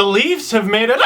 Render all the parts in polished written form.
The Leafs have made it.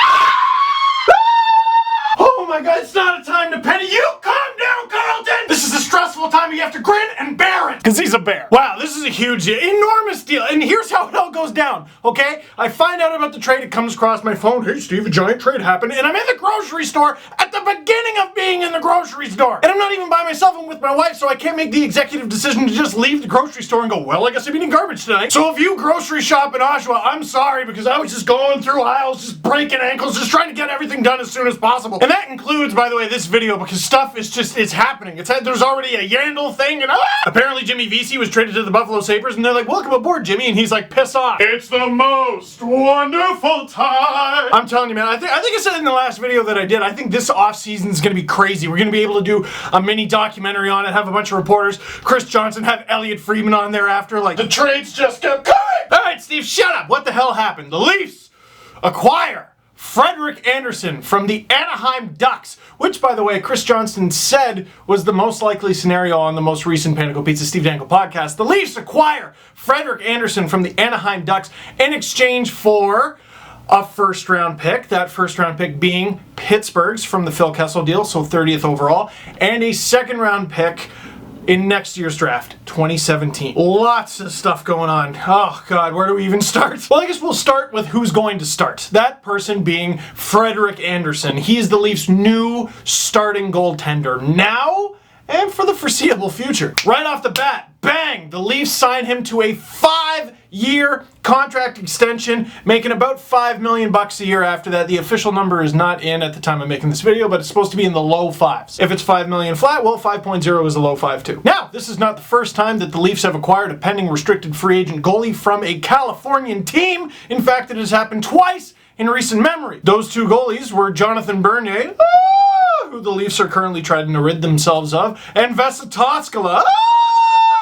Oh my God, it's not a time to panic. You calm down, Carlton! This is a stressful time and you have to grin and bear it. Because he's a bear. Wow, this is a huge, enormous deal. And here's how it all goes down, okay? I find out about the trade. It comes across my phone. Hey, Steve, a giant trade happened. And I'm in the grocery store at the beginning of being in the grocery store. And I'm not even by myself. I'm with my wife, so I can't make the executive decision to just leave the grocery store and go, well, I guess I'm eating garbage tonight. So if you grocery shop in Oshawa, I'm sorry, because I was just going through aisles, just breaking ankles, just trying to get everything done as soon as possible. And that includes, by the way, this video, because stuff is just, it's happening. There's already a Yandel thing, and apparently Jimmy Vesey was traded to the Buffalo Sabres, and they're like, welcome aboard, Jimmy, and he's like, piss off. It's the most wonderful time. I'm telling you, man, I think I said in the last video that I did, I think this offseason is going to be crazy. We're going to be able to do a mini documentary on it, have a bunch of reporters, Chris Johnson, have Elliot Friedman on there after, like, the trades just kept coming. All right, Steve, shut up. What the hell happened? The Leafs acquire Frederick Andersen from the Anaheim Ducks, which, by the way, Chris Johnson said was the most likely scenario on the most recent Panico Pizza Steve Dangle podcast. The Leafs acquire Frederick Andersen from the Anaheim Ducks in exchange for a first-round pick, that first-round pick being Pittsburgh's from the Phil Kessel deal, so 30th overall, and a second-round pick in next year's draft, 2017. Lots of stuff going on. Oh God, where do we even start? Well, I guess we'll start with who's going to start. That person being Frederick Andersen. He's the Leafs' new starting goaltender now and for the foreseeable future. Right off the bat, bang! The Leafs sign him to a 5-year contract extension, making about $5 million a year after that. The official number is not in at the time of making this video, but it's supposed to be in the low fives. If it's $5 million flat, well, 5.0 is a low 5 too. Now, this is not the first time that the Leafs have acquired a pending restricted free agent goalie from a Californian team. In fact, it has happened twice in recent memory. Those two goalies were Jonathan Bernier, who the Leafs are currently trying to rid themselves of, and Vesa Toskala.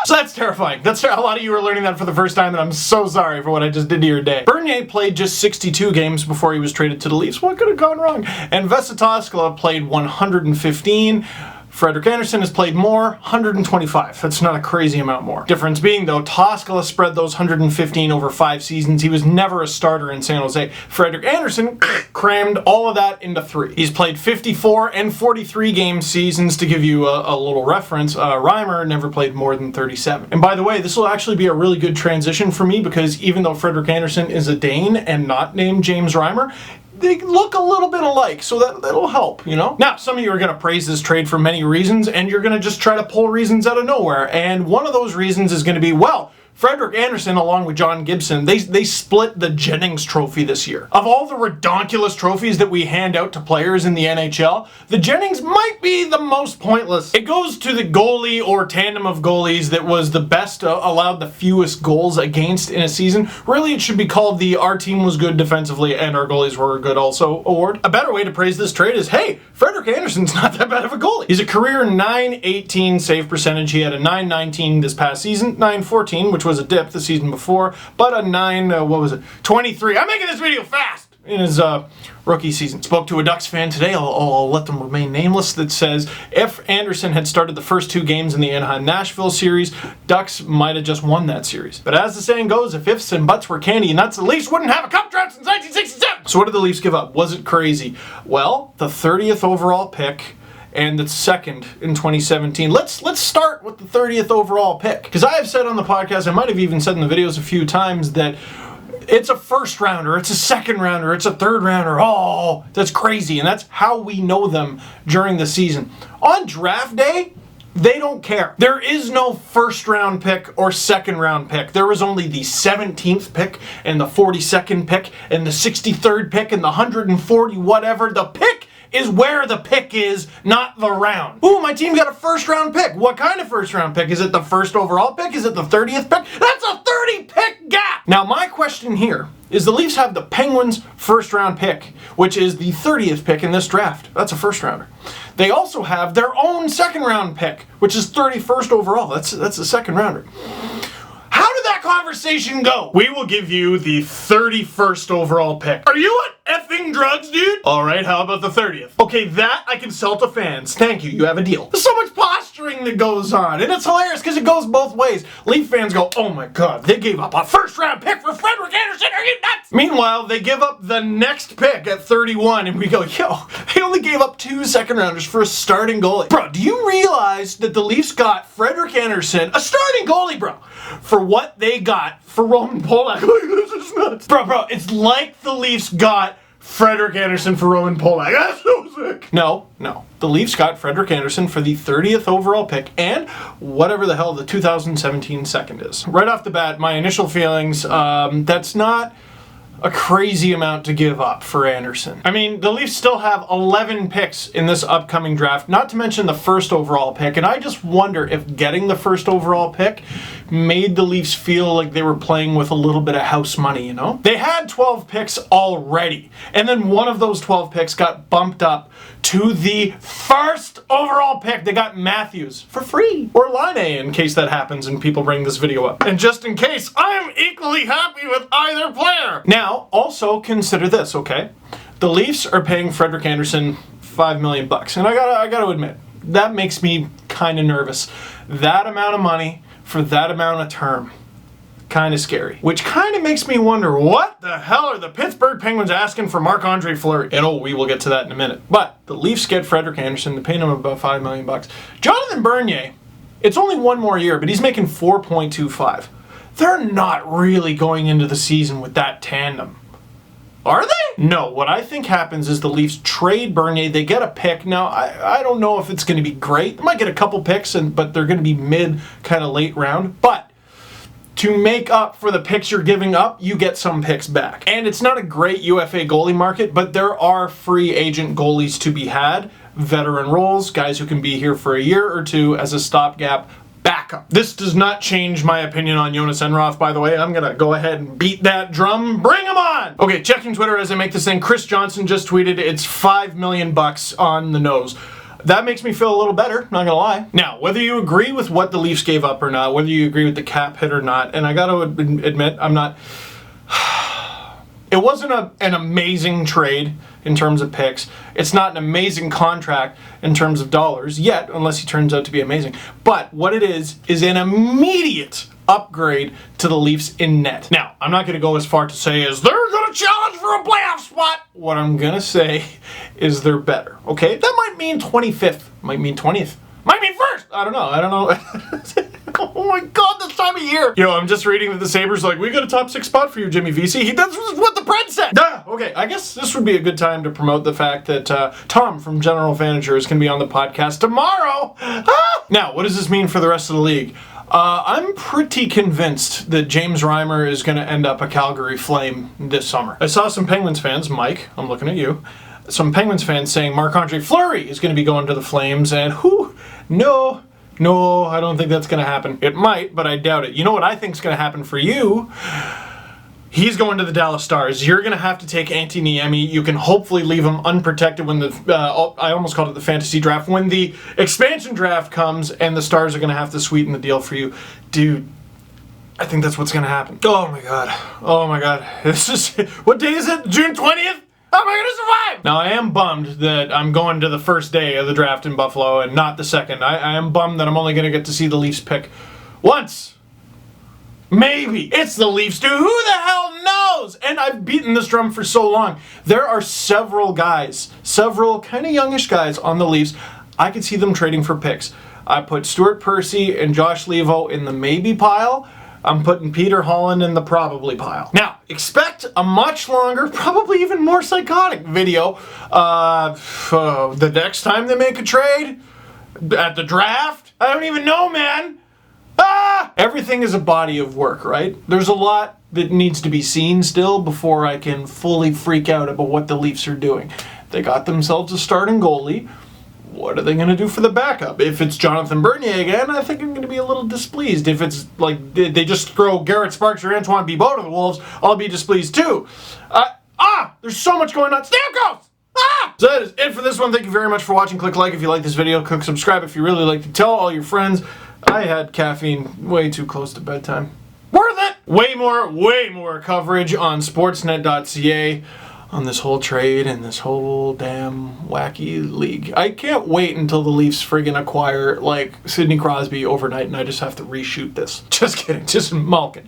So that's terrifying. A lot of you are learning that for the first time, and I'm so sorry for what I just did to your day. Bernier played just 62 games before he was traded to the Leafs. What could have gone wrong? And Vesa Toskala played 115. Frederick Andersen has played more, 125. That's not a crazy amount more. Difference being, though, Toskala spread those 115 over 5 seasons. He was never a starter in San Jose. Frederick Andersen crammed all of that into 3. He's played 54 and 43 game seasons. To give you a little reference, Reimer never played more than 37. And by the way, this will actually be a really good transition for me, because even though Frederick Andersen is a Dane and not named James Reimer, they look a little bit alike, so that'll help, you know? Now, some of you are going to praise this trade for many reasons, and you're going to just try to pull reasons out of nowhere. And one of those reasons is going to be, well, Frederick Andersen, along with John Gibson, they split the Jennings Trophy this year. Of all the redonkulous trophies that we hand out to players in the NHL, the Jennings might be the most pointless. It goes to the goalie or tandem of goalies that was the best, allowed the fewest goals against in a season. Really, it should be called the our team was good defensively and our goalies were good also award. A better way to praise this trade is, hey, Frederick Andersen's not that bad of a goalie. He's a career .918 save percentage. He had a .919 this past season, .914, which was a dip the season before, but a 23. I'm making this video fast in his rookie season. Spoke to a Ducks fan today, I'll let them remain nameless, that says if Andersen had started the first 2 games in the Anaheim-Nashville series, Ducks might have just won that series. But as the saying goes, if ifs and buts were candy and nuts, the Leafs wouldn't have a cup drought since 1967! So what did the Leafs give up? Was it crazy? Well, the 30th overall pick and the second in 2017. Let's start with the 30th overall pick. Because I have said on the podcast, I might have even said in the videos a few times, that it's a first rounder, it's a second rounder, it's a third rounder. Oh, that's crazy. And that's how we know them during the season. On draft day, they don't care. There is no first round pick or second round pick. There is only the 17th pick and the 42nd pick and the 63rd pick and the 140 whatever. The pick is where the pick is, not the round. Ooh, my team got a first round pick. What kind of first round pick? Is it the first overall pick? Is it the 30th pick? That's a 30 pick gap! Now my question here is, the Leafs have the Penguins first round pick, which is the 30th pick in this draft. That's a first rounder. They also have their own second round pick, which is 31st overall. That's a second rounder. How did that conversation go? We will give you the 31st overall pick. Are you on effing drugs, dude? All right, how about the 30th? Okay, that I can sell to fans. Thank you, you have a deal. There's so much posturing posturing that goes on. And it's hilarious because it goes both ways. Leaf fans go, oh my God, they gave up a first-round pick for Frederick Andersen. Are you nuts? Meanwhile, they give up the next pick at 31, and we go, yo, they only gave up 2 second-rounders for a starting goalie. Bro, do you realize that the Leafs got Frederick Andersen, a starting goalie, bro, for what they got for Roman Polak? This is nuts. Bro, it's like the Leafs got Frederick Andersen for Roman Polak. That's so sick. No. The Leafs got Frederick Andersen for the 30th overall pick and whatever the hell the 2017 second is. Right off the bat, my initial feelings, that's not a crazy amount to give up for Andersen. I mean, the Leafs still have 11 picks in this upcoming draft, not to mention the first overall pick, and I just wonder if getting the first overall pick made the Leafs feel like they were playing with a little bit of house money, you know? They had 12 picks already, and then one of those 12 picks got bumped up to the first overall pick. They got Matthews for free, or Line in case that happens and people bring this video up. And just in case, I am equally happy with either player. Now, also consider this, okay? The Leafs are paying Frederick Andersen $5 million, and I gotta admit, that makes me kind of nervous. That amount of money for that amount of term. Kind of scary. Which kind of makes me wonder, what the hell are the Pittsburgh Penguins asking for Marc-Andre Fleury? And we will get to that in a minute. But the Leafs get Frederick Andersen. They're paying him about $5 million. Jonathan Bernier, it's only one more year, but he's making $4.25. They're not really going into the season with that tandem. Are they? No, what I think happens is the Leafs trade Bernier, they get a pick. Now, I don't know if it's going to be great. They might get a couple picks, but they're going to be mid, kind of late round. But to make up for the picks you're giving up, you get some picks back. And it's not a great UFA goalie market, but there are free agent goalies to be had. Veteran roles, guys who can be here for a year or two as a stopgap backup. This does not change my opinion on Jonas Enroth, by the way. I'm gonna go ahead and beat that drum. Bring him on! Okay, checking Twitter as I make this thing. Chris Johnson just tweeted it's $5 million on the nose. That makes me feel a little better, not gonna lie. Now, whether you agree with what the Leafs gave up or not, whether you agree with the cap hit or not, and I gotta admit, I'm not... It wasn't an amazing trade in terms of picks. It's not an amazing contract in terms of dollars yet, unless he turns out to be amazing. But what it is an immediate upgrade to the Leafs in net. Now, I'm not going to go as far to say as they're going to challenge for a playoff spot. What I'm going to say is they're better, okay? That might mean 25th, might mean 20th, might mean first. I don't know. Oh my God, this time of year. Yo, I'm just reading that the Sabres like, we got a top 6 spot for you, Jimmy VC. That's what the Preds said. Okay, I guess this would be a good time to promote the fact that Tom from General Managers can be on the podcast tomorrow. Now, what does this mean for the rest of the league? I'm pretty convinced that James Reimer is going to end up a Calgary Flame this summer. I saw some Penguins fans, Mike, I'm looking at you, some Penguins fans saying Marc-Andre Fleury is going to be going to the Flames, and no, I don't think that's going to happen. It might, but I doubt it. You know what I think is going to happen for you? He's going to the Dallas Stars. You're going to have to take Antti Niemi. You can hopefully leave him unprotected when I almost called it the fantasy draft, when the expansion draft comes and the Stars are going to have to sweeten the deal for you. Dude, I think that's what's going to happen. Oh my God. This is, what day is it? June 20th? How am I going to survive? Now, I am bummed that I'm going to the first day of the draft in Buffalo and not the second. I am bummed that I'm only going to get to see the Leafs pick once. Maybe. It's the Leafs, dude. Who the hell knows? And I've beaten this drum for so long. There are several guys, several kind of youngish guys on the Leafs. I could see them trading for picks. I put Stuart Percy and Josh Levo in the maybe pile. I'm putting Peter Holland in the probably pile. Now, expect a much longer, probably even more psychotic video the next time they make a trade at the draft. I don't even know, man. Everything is a body of work, right? There's a lot that needs to be seen still before I can fully freak out about what the Leafs are doing. They got themselves a starting goalie. What are they going to do for the backup? If it's Jonathan Bernier again, I think I'm going to be a little displeased. If it's like they just throw Garrett Sparks or Antoine Bibeau to the Wolves, I'll be displeased too. There's so much going on. Stamkos! So that is it for this one. Thank you very much for watching. Click like if you like this video. Click subscribe if you really like to. Tell all your friends. I had caffeine way too close to bedtime. Worth it! Way more coverage on sportsnet.ca. on this whole trade and this whole damn wacky league. I can't wait until the Leafs friggin' acquire, like, Sidney Crosby overnight and I just have to reshoot this. Just kidding. Just malkin'.